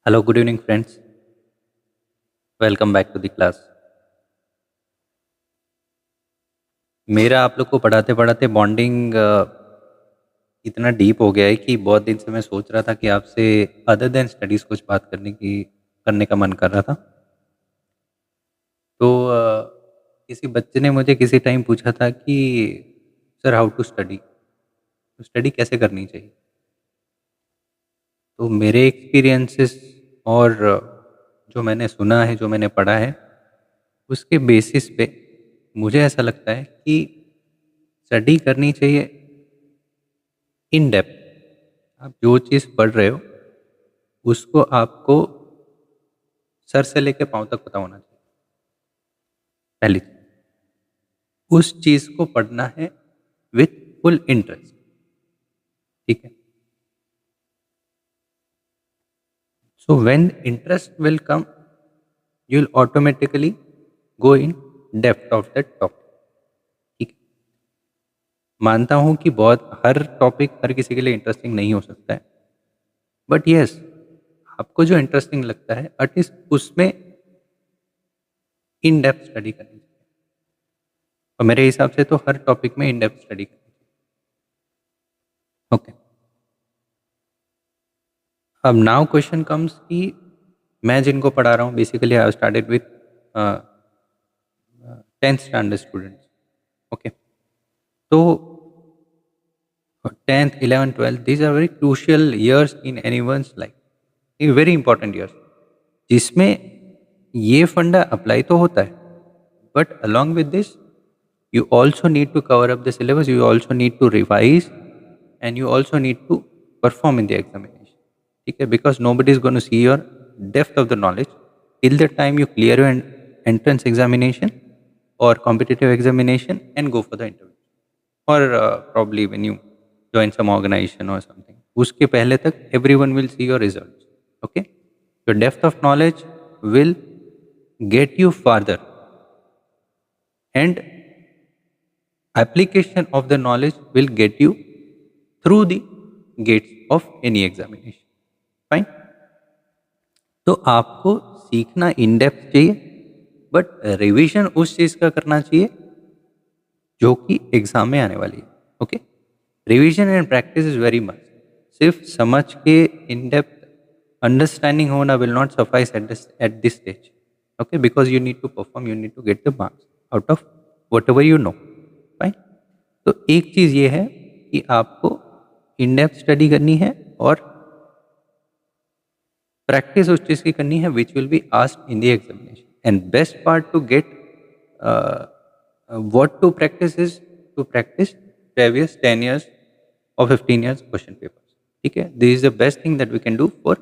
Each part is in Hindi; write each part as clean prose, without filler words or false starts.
Hello, good evening, friends. Welcome back to the class. मेरा आप लोग को पढ़ाते पढ़ाते बॉन्डिंग इतना डीप हो गया है कि बहुत दिन से मैं सोच रहा था कि आपसे अदर देन स्टडीज़ कुछ बात करने का मन कर रहा था। तो किसी बच्चे ने मुझे किसी टाइम पूछा था कि सर हाउ टू स्टडी, तो स्टडी कैसे करनी चाहिए। तो मेरे एक्सपीरियंसेस और जो मैंने सुना है, जो मैंने पढ़ा है, उसके बेसिस पे मुझे ऐसा लगता है कि स्टडी करनी चाहिए इन डेप्थ। आप जो चीज़ पढ़ रहे हो उसको आपको सर से लेके पाँव तक पता होना चाहिए। पहली चीज, उस चीज़ को पढ़ना है विथ फुल इंटरेस्ट। ठीक है। So when interest will come, you will automatically go in depth of that topic. ठीक है। मानता हूँ कि बहुत हर टॉपिक हर किसी के लिए इंटरेस्टिंग नहीं हो सकता है, बट यस, आपको जो इंटरेस्टिंग लगता है एटलीस्ट उसमें इन डेप्थ स्टडी करनी चाहिए। और मेरे हिसाब से तो हर टॉपिक में इन डेप्थ स्टडी करनी चाहिए। ओके। अब नाउ क्वेश्चन कम्स कि मैं जिनको पढ़ा रहा हूँ, basically I started with 10th standard students. Okay. तो 10th 11th 12th these are very crucial years in anyone's life, ये वेरी इंपॉर्टेंट ईयर्स जिसमें ये फंडा अप्लाई तो होता है, but along with this you also need to cover up the syllabus, you also need to revise, and you also need to perform in the examination. ठीक है, because nobody is going to see your depth of the knowledge till the time you clear your entrance examination or competitive examination and go for the interview, or probably when you join some organization or something, उसके पहले तक everyone will see your results. Okay, your depth of knowledge will get you farther, and application of the knowledge will get you through the gates of any examination. Fine. तो आपको सीखना इन डेप्थ चाहिए, बट रिवीजन उस चीज का करना चाहिए जो कि एग्जाम में आने वाली है। Okay. Revision and practice is very much. सिर्फ समझ के इन डेप्थ अंडरस्टैंडिंग होना will not suffice at this stage. Okay, because you need to perform, you need to get the marks out of what you know. Fine. तो एक चीज ये है कि आपको इन डेप्थ स्टडी करनी है और प्रैक्टिस उस चीज की करनी है which will be asked in the examination. And best part to get what to practice is to practice previous 10 years or 15 years question papers. ठीक है, this is the best thing that we can do for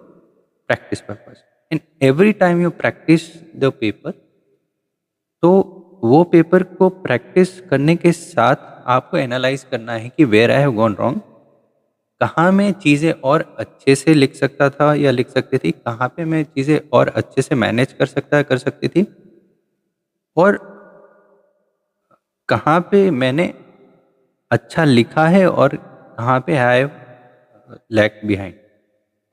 practice purpose. And every time you practice the paper, तो वो पेपर को प्रैक्टिस करने के साथ आपको एनालाइज करना है कि where I have gone wrong, कहाँ मैं चीज़ें और अच्छे से लिख सकता था या लिख सकती थी, कहाँ पे मैं चीज़ें और अच्छे से मैनेज कर सकती थी, और कहाँ पे मैंने अच्छा लिखा है और कहाँ पे I have lag behind.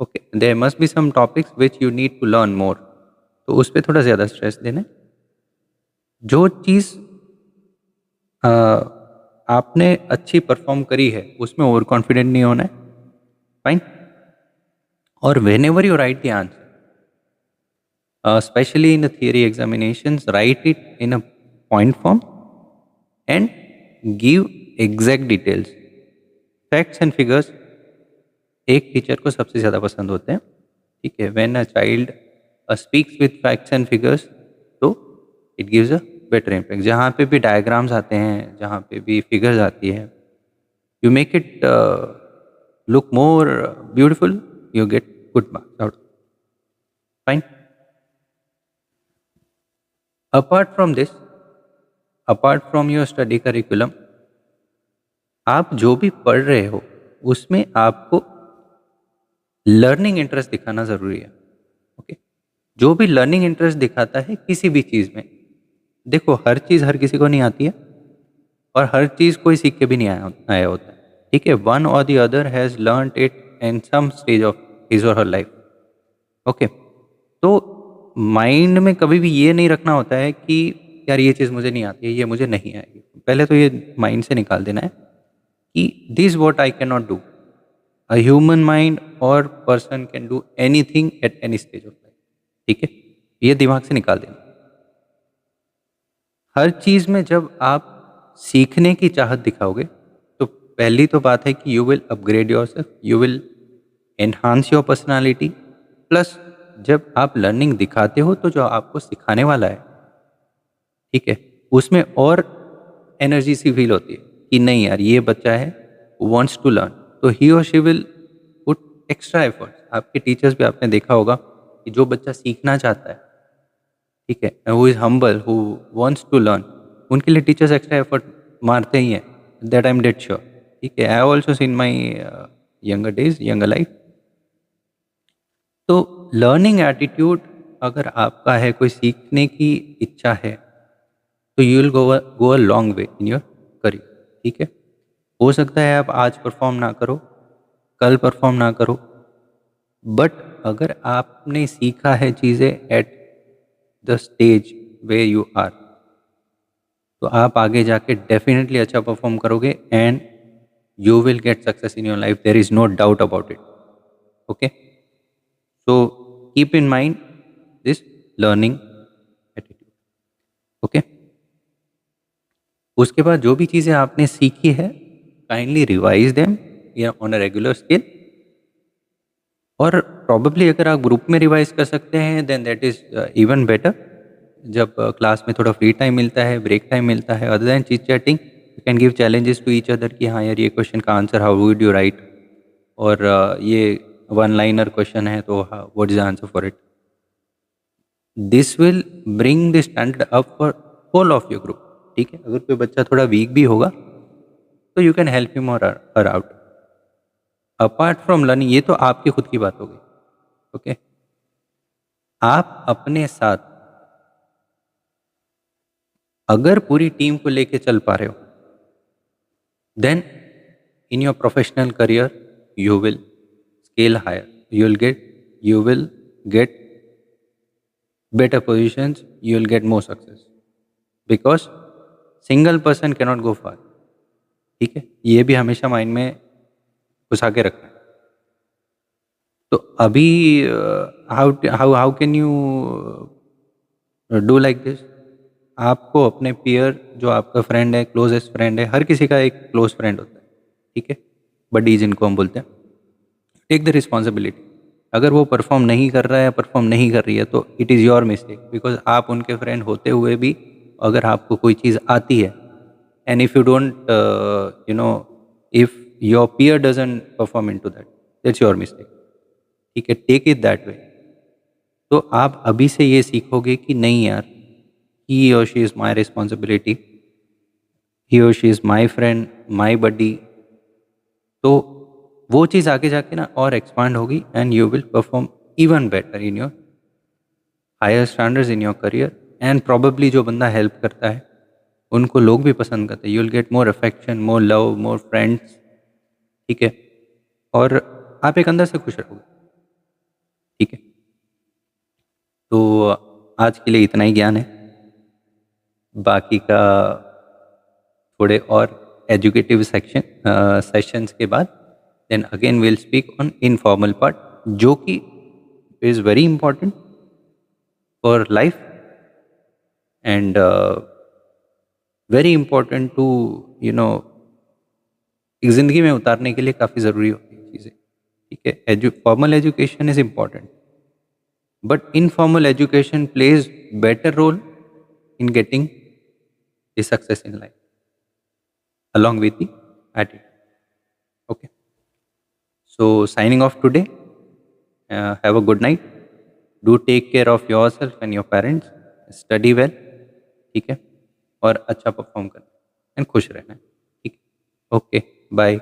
Okay, there must be some topics which you need to learn more, तो उस पर थोड़ा ज़्यादा स्ट्रेस देना है। जो चीज़ आपने अच्छी परफॉर्म करी है उसमें ओवर कॉन्फिडेंट नहीं होना है। फाइन। और when ever you right the answer, specially in the theory examinations, right it in a point form and give exact details. Facts and figures एक टीचर को सबसे ज़्यादा पसंद होते हैं। ठीक है, when a child speaks with facts and figures, तो it gives a better impact. जहाँ पे भी डायग्राम्स आते हैं, जहाँ पे भी फिगर्स आती है, you make it look more beautiful, you get good marks out. Fine. Apart from this, apart from your study curriculum, आप जो भी पढ़ रहे हो उसमें आपको लर्निंग इंटरेस्ट दिखाना ज़रूरी है। ओके। जो भी लर्निंग इंटरेस्ट दिखाता है किसी भी चीज़ में, देखो हर चीज़ हर किसी को नहीं आती है और हर चीज़ कोई सीख के भी नहीं आया होता है। ठीक है, one or the other has learn it in some stage of his or her life. Okay. तो माइंड में कभी भी ये नहीं रखना होता है कि यार ये चीज़ मुझे नहीं आती है, ये मुझे नहीं आएगी। पहले तो ये माइंड से निकाल देना है कि this what I can not do. A human mind और person can do anything at any stage of life. ठीक है, ये दिमाग से निकाल देना। हर चीज़ में जब आप सीखने की चाहत दिखाओगे तो पहली तो बात है कि you will upgrade yourself, you will enhance your personality. Plus जब आप लर्निंग दिखाते हो तो जो आपको सिखाने वाला है, ठीक है, उसमें और एनर्जी सी फील होती है कि नहीं यार ये बच्चा है वांट्स टू लर्न, तो ही or she will put extra efforts. आपके टीचर्स भी आपने देखा होगा कि जो बच्चा सीखना चाहता है, ठीक है, who is humble, who wants to learn, उनके लिए टीचर्स एक्स्ट्रा एफर्ट मारते ही हैं। That I am dead sure. ठीक है, I have also seen my younger days, younger life. तो लर्निंग एटीट्यूड अगर आपका है, कोई सीखने की इच्छा है, तो you will go a long way in your career. ठीक है, हो सकता है आप आज परफॉर्म ना करो, कल परफॉर्म ना करो, बट अगर आपने सीखा है चीज़ें at the stage way you are, तो आप आगे जाके डेफिनेटली अच्छा परफॉर्म करोगे and you will get success in your life, there is no doubt about it. Okay, so keep in mind this learning attitude. Okay, उसके बाद जो भी चीज़ें आपने सीखी है, kindly revise them on a regular scale. और प्रॉबेबली अगर आप ग्रुप में रिवाइज कर सकते हैं then that is even better. जब क्लास में थोड़ा फ्री टाइम मिलता है, ब्रेक टाइम मिलता है, other than chit chatting, you can give challenges to each other कि हाँ यार ये क्वेश्चन का answer how would you write, और ये वन लाइनर क्वेश्चन है तो what is the answer for it. This will bring the standard up for whole of your group. ठीक है, अगर कोई बच्चा थोड़ा वीक भी होगा तो यू कैन हेल्प हिम और her out. Apart from learning, ये तो आपकी खुद की बात हो गई। ओके, आप अपने साथ अगर पूरी टीम को लेके चल पा रहे हो, then in your professional career you will scale higher, you will get better positions, you will get more success because single person cannot go far। ठीक है, ये भी हमेशा माइंड में घुसा के रखना है। तो अभी how how how can you do like this. आपको अपने पीयर, जो आपका फ्रेंड है, क्लोजेस्ट फ्रेंड है, हर किसी का एक क्लोज फ्रेंड होता है, ठीक है, बडीज जिनको हम बोलते हैं, टेक द रिस्पॉन्सिबिलिटी। अगर वो परफॉर्म नहीं कर रहा है या परफॉर्म नहीं कर रही है तो it is your mistake, because आप उनके फ्रेंड होते हुए भी अगर आपको कोई चीज़ आती है and if you don't if your peer doesn't perform in to that, that's your mistake. ठीक है, टेक इट दैट वे। तो आप अभी से ये सीखोगे कि नहीं यार, he or she is my responsibility, he or she is my friend, my buddy. तो वो चीज़ आगे जाके ना और एक्सपांड होगी and you will perform even better in your higher standards in your career. And probably जो बंदा हेल्प करता है उनको लोग भी पसंद करते हैं, you will get more affection, more love, more friends. ठीक है, और आप एक अंदर से खुश रहोगे। ठीक है, तो आज के लिए इतना ही ज्ञान है। बाकी का थोड़े और एजुकेटिव सेशंस के बाद then again will speak on informal part, जो कि is very important for life and very important to you know एक ज़िंदगी में उतारने के लिए काफ़ी ज़रूरी होती है चीज़ें। ठीक है, formal education is important, but informal education plays better role in getting the success in life along with the attitude. Okay, so signing off today. Have a good night. Do take care of yourself and your parents. Study well. ठीक है, और अच्छा परफॉर्म करना एंड खुश रहना है। ठीक है, ओके, बाय।